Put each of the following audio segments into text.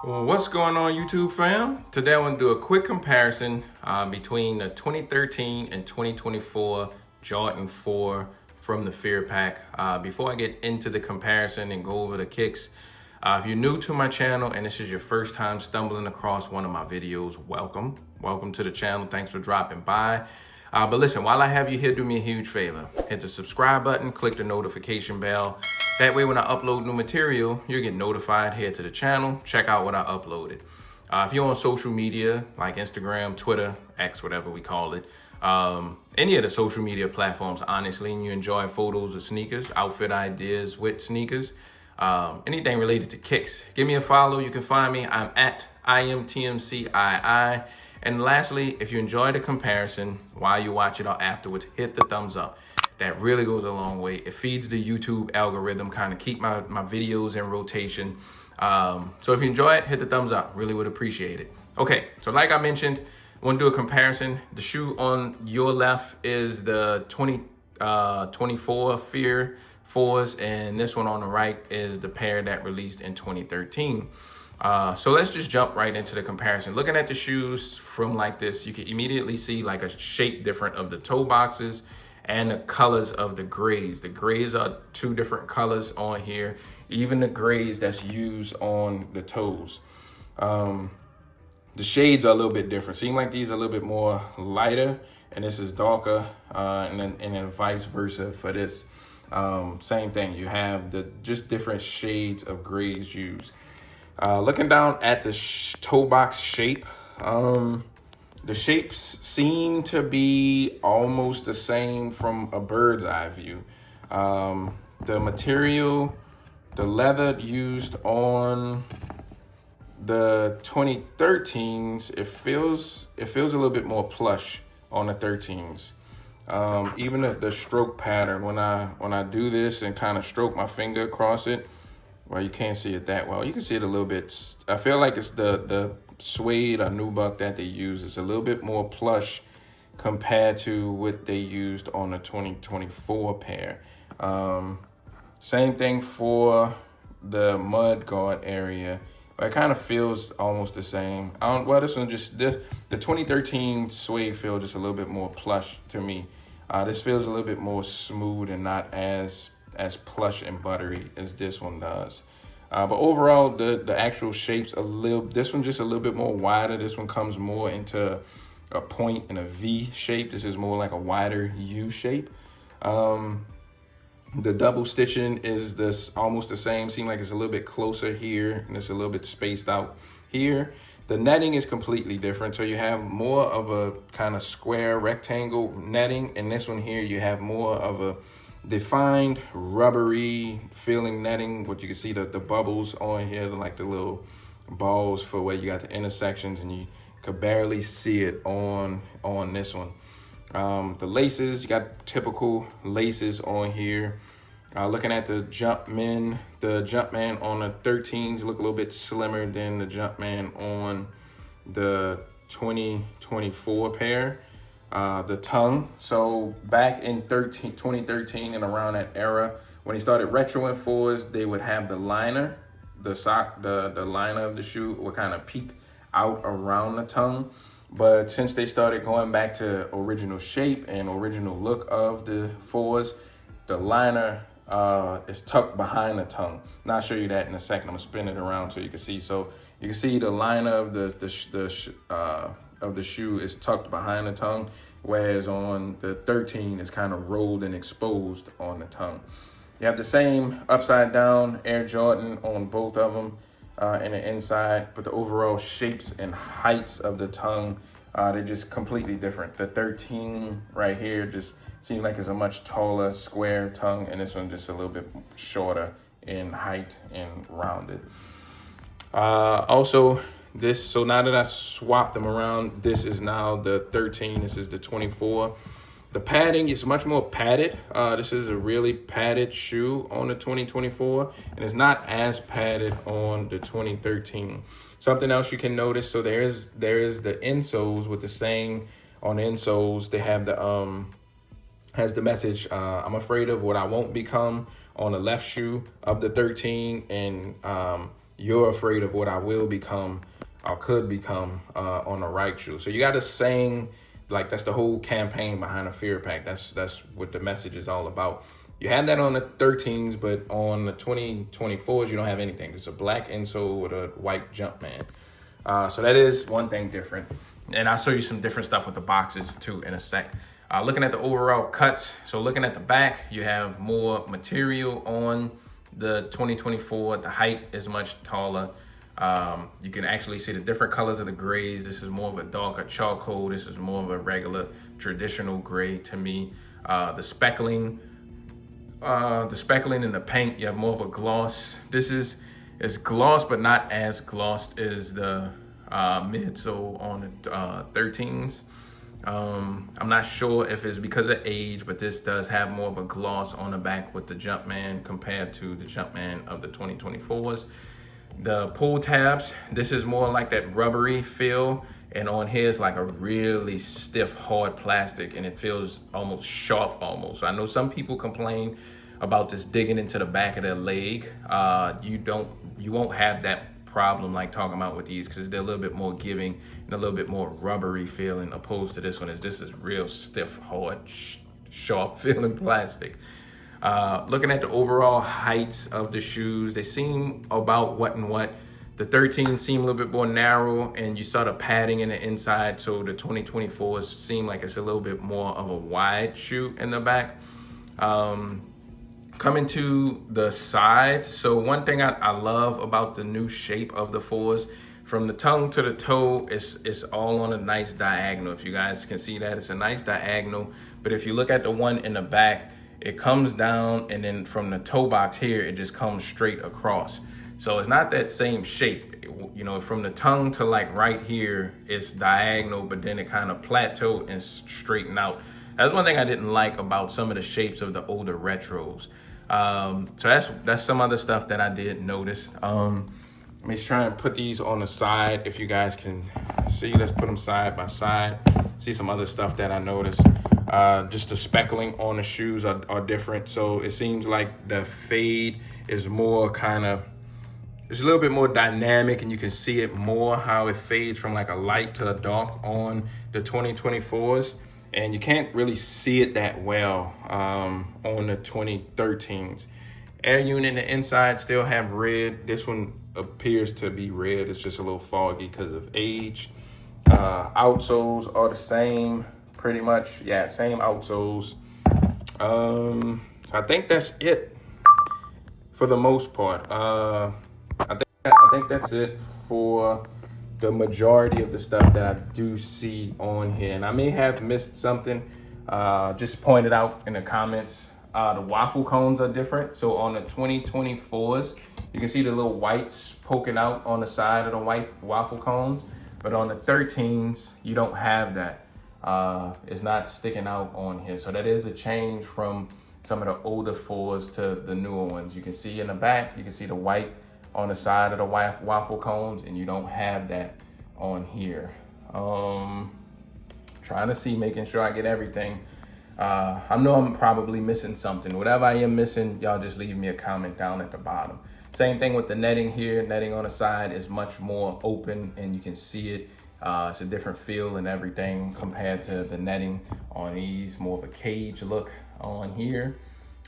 Well, what's going on, YouTube fam? Today I want to do a quick comparison between the 2013 and 2024 Jordan 4 from the Fear Pack. Before I get into the comparison and go over the kicks, if you're new to my channel and this is your first time stumbling across one of my videos, welcome. Welcome to the channel. Thanks for dropping by. But listen, while I have you here, do me a huge favor. Hit the subscribe button, click the notification bell. That way when I upload new material, you'll get notified. Head to the channel, check out what I uploaded. If you're on social media, like Instagram, Twitter, X, whatever we call it, any of the social media platforms, honestly, and you enjoy photos of sneakers, outfit ideas with sneakers, anything related to kicks, give me a follow. You can find me. I'm at iAMTMCII. And lastly, if you enjoy the comparison while you watch it or afterwards, hit the thumbs up. That really goes a long way. It feeds the YouTube algorithm, kind of keep my videos in rotation. So if you enjoy it, hit the thumbs up. Really would appreciate it. Okay, so like I mentioned, I want to do a comparison. The shoe on your left is the 2024 Fear 4s, and this one on the right is the pair that released in 2013. So let's just jump right into the comparison. Looking at the shoes from like this, you can immediately see like a shape different of the toe boxes and the colors of the grays. The grays are two different colors on here, even the grays that's used on the toes. The shades are a little bit different. Seem like these are a little bit more lighter and this is darker, and then vice versa for this. Same thing, you have the just different shades of grays used. Looking down at the toe box shape, the shapes seem to be almost the same from a bird's eye view. The material, the leather used on the 2013s, it feels a little bit more plush on the 13s. Even the stroke pattern, when I do this and kind of stroke my finger across it, well, you can't see it that well. You can see it a little bit. I feel like it's the suede or nubuck that they use. It's a little bit more plush compared to what they used on the 2024 pair. Same thing for the mud guard area. It kind of feels almost the same. Well, this one the 2013 suede feels just a little bit more plush to me. This feels a little bit more smooth and not as plush and buttery as this one does. But overall, the actual shape's this one just a little bit more wider. This one comes more into a point and a V shape. This is more like a wider U shape. The double stitching is almost the same. Seems like it's a little bit closer here and it's a little bit spaced out here. The netting is completely different. So you have more of a kind of square rectangle netting. And this one here, you have more of a defined rubbery feeling netting. What you can see the bubbles on here, like the little balls for where you got the intersections, and you could barely see it on this one. The laces, you got typical laces on here. Looking at the Jumpman on the 13s look a little bit slimmer than the Jumpman on the 2024 pair. The tongue, so back in 2013 and around that era, when he started retroing 4s, they would have the liner, the liner of the shoe would kind of peek out around the tongue. But since they started going back to original shape and original look of the 4s, the liner is tucked behind the tongue. Now I'll show you that in a second. I'm gonna spin it around so you can see. So you can see the liner of the shoe is tucked behind the tongue, whereas on the 13 it's kind of rolled and exposed on the tongue. You have the same upside down Air Jordan on both of them in the inside, but the overall shapes and heights of the tongue, they're just completely different. The 13 right here just seems like it's a much taller square tongue, and this one just a little bit shorter in height and rounded. Also, so now that I swapped them around, this is now the 13, this is the 24. The padding is much more padded. This is a really padded shoe on the 2024, and it's not as padded on the 2013. Something else you can notice, so there is the insoles with the saying on the insoles, they have the has the message, I'm afraid of what I won't become, on the left shoe of the 13, and you're afraid of what I will become or could become on the right shoe. So you got to sing, like that's the whole campaign behind the Fear Pack. That's what the message is all about. You have that on the 13s, but on the 2024s, you don't have anything. It's a black insole with a white Jumpman. So that is one thing different. And I'll show you some different stuff with the boxes too in a sec. Looking at the overall cuts, so looking at the back, you have more material on the 2024. The height is much taller. You can actually see the different colors of the grays. This is more of a darker charcoal. This is more of a regular traditional gray to me. The speckling in the paint, you have more of a gloss. This is gloss, but not as glossed as the midsole on the 13s. I'm not sure if it's because of age, but this does have more of a gloss on the back with the Jumpman compared to the Jumpman of the 2024s. The pull tabs, this is more like that rubbery feel, and on here is like a really stiff, hard plastic, and it feels almost sharp almost. So I know some people complain about this digging into the back of their leg. You won't have that problem like talking about with these, because they're a little bit more giving and a little bit more rubbery feeling, opposed to this one. This is real stiff, hard, sharp feeling plastic. Looking at the overall heights of the shoes, they seem about what and what. The 13s seem a little bit more narrow, and you saw the padding in the inside, so the 2024s seem like it's a little bit more of a wide shoe in the back. Coming to the side, so one thing I love about the new shape of the 4s, from the tongue to the toe, it's all on a nice diagonal. If you guys can see that, it's a nice diagonal. But if you look at the one in the back, it comes down, and then from the toe box here, it just comes straight across. So it's not that same shape. You know, from the tongue to like right here, it's diagonal, but then it kind of plateau and straighten out. That's one thing I didn't like about some of the shapes of the older retros. So that's some other stuff that I did notice. Let me try and put these on the side if you guys can see. Let's put them side by side. See some other stuff that I noticed. Just the speckling on the shoes are different. So it seems like the fade is more it's a little bit more dynamic, and you can see it more how it fades from like a light to a dark on the 2024s. And you can't really see it that well on the 2013s. Air unit in the inside still have red. This one appears to be red. It's just a little foggy because of age. Outsoles are the same, pretty much. Yeah, same outsoles. So I think that's it for the most part. I think that's it for the majority of the stuff that I do see on here. And I may have missed something. Just point it out in the comments. The waffle cones are different. So on the 2024s, you can see the little whites poking out on the side of the white waffle cones. But on the 13s, you don't have that. It's not sticking out on here. So that is a change from some of the older 4s to the newer ones. You can see in the back, you can see the white on the side of the waffle cones, and you don't have that on here. Trying to see, making sure I get everything. I know I'm probably missing something. Whatever I am missing, y'all just leave me a comment down at the bottom. Same thing with the netting here. Netting on the side is much more open, and you can see it. It's a different feel and everything compared to the netting on these, more of a cage look on here.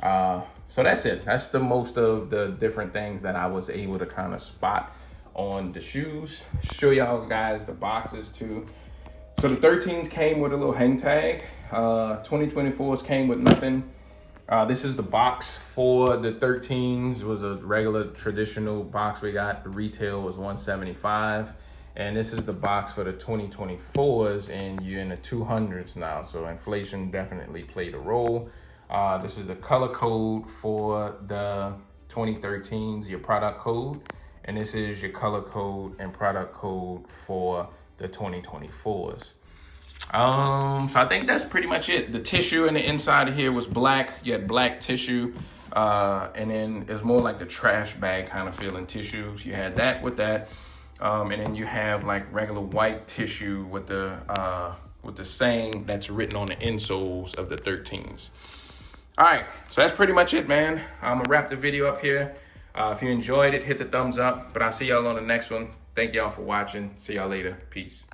So that's it. That's the most of the different things that I was able to kind of spot on the shoes. Show y'all guys the boxes too. So the 13s came with a little hang tag. 2024s came with nothing. This is the box for the 13s. It was a regular traditional box we got. The retail was $175. And this is the box for the 2024s, and you're in the 200s now. So inflation definitely played a role. This is a color code for the 2013s, your product code. And this is your color code and product code for the 2024s. So I think that's pretty much it. The tissue in the inside of here was black. You had black tissue. And then it's more like the trash bag kind of feeling tissues. You had that with that. And then you have like regular white tissue with the saying that's written on the insoles of the 13s. All right, so that's pretty much it, man. I'm gonna wrap the video up here. If you enjoyed it, hit the thumbs up, but I'll see y'all on the next one. Thank y'all for watching. See y'all later. Peace.